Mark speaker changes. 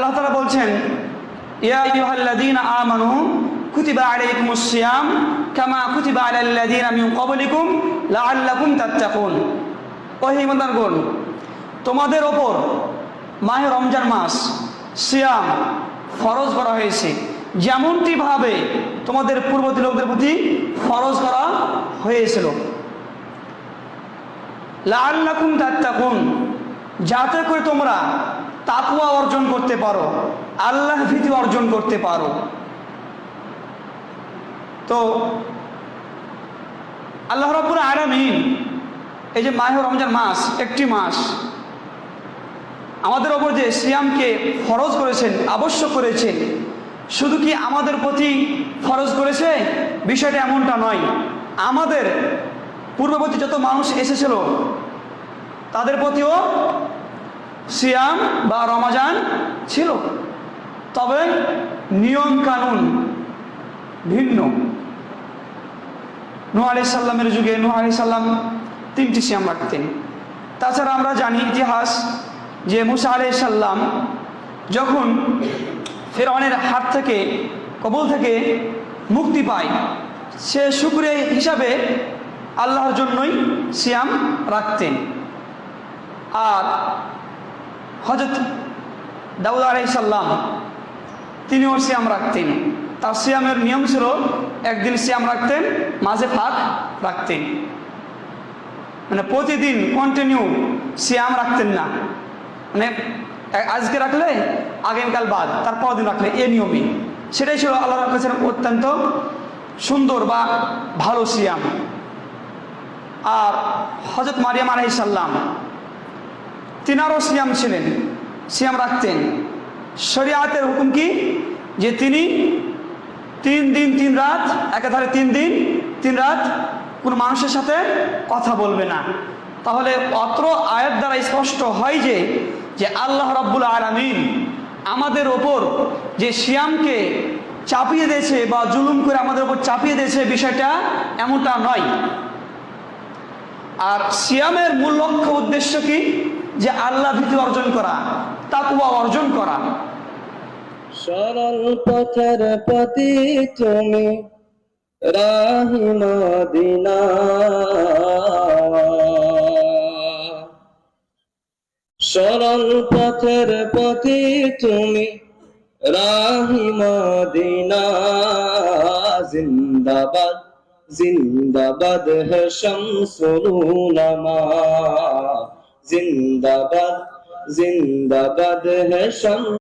Speaker 1: আল্লাহ তাআলা বলছেন, ইয়া আইয়ুহাল্লাযীনা আমানু কুতিবা আলাইকুমুস সিয়াম কামা কুতিবা আলাল্লাযীনা মিন ক্বাবলিকুম লাআল্লাকুম তাত্তাকুন। ও হে ঈমানদারগণ, তোমাদের ওপর মাহে রমজান মাস সিয়াম ফরজ করা হয়েছে, যেমনটি ভাবে তোমাদের পূর্ববর্তী লোকদের প্রতি ফরজ করা হয়েছিল। লাআল্লাকুম তাত্তাকুন, যাতে করে তোমরা তাকওয়া অর্জন করতে পারো, আল্লাহ ভীতি অর্জন করতে পারো। তো আল্লাহ রাব্বুল আলামিন এই যে মাহে রমজান মাস, একটি মাস আমাদের ওপর যে সিয়ামকে ফরজ করেছেন, আবশ্যক করেছেন, শুধু কি আমাদের প্রতি ফরজ করেছে বিষয়টা এমনটা নয়। আমাদের পূর্ববর্তী যত মানুষ এসেছিল তাদের প্রতিও সিয়াম বা রমজান ছিল, তবে নিয়ম কানুন ভিন্ন। নূহ আলাইহিস সালামের যুগে নূহ আলাইহিস সালাম 3টি সিয়াম রাখতেন। তাছাড়া আমরা জানি ইতিহাস যে মুসা আলাইহিস সালাম যখন ফিরআউনের হাত থেকে, কবল থেকে মুক্তি পায়, সে শুকরিয়া হিসাবে আল্লাহর জন্যই সিয়াম রাখতেন। আর হযরত দাউদ আলাইহিস সালাম তিনিও সিয়াম রাখতেন। তার সিয়ামের নিয়ম ছিল একদিন সিয়াম রাখতেন, মাঝে ফাঁক রাখতেন, মানে প্রতিদিন কন্টিনিউ সিয়াম রাখতেন না, মানে আজকে রাখলে আগামীকাল বাদ, তারপর দিন রাখলে, এ নিয়মই। সেটাই ছিল আল্লাহর কাছে অত্যন্ত সুন্দর বা ভালো সিয়াম। আর হযরত মারিয়াম আলাইহিস সালাম তিনারও সিয়াম ছিলেন, সিয়াম রাখতেন। শরিয়াতের হুকুম কি যে তিনি 3 দিন 3 রাত, একাধারে 3 দিন 3 রাত কোনো মানুষের সাথে কথা বলবে না। তাহলে অত্র আয়াত দ্বারা স্পষ্ট হয় যে আল্লাহ রাব্বুল আলামিন আমাদের ওপর যে সিয়ামকে চাপিয়ে দিয়েছে বা জুলুম করে আমাদের ওপর চাপিয়ে দিয়েছে, বিষয়টা এমনটা নয়। আর সিয়ামের মূল লক্ষ্য উদ্দেশ্য কি? যে আল্লাহ ভীতি অর্জন করা, তাকওয়া অর্জন করা।
Speaker 2: সরল পথের প্রতি তুমি রাহি মদিনা, সরল পথের প্রতি তুমি রাহি মদিনা। জিন্দাবাদ জিন্দাবাদ হে শামসুল উলামা, জিন্দাবাদ জিন্দাবাদ হে শামসুল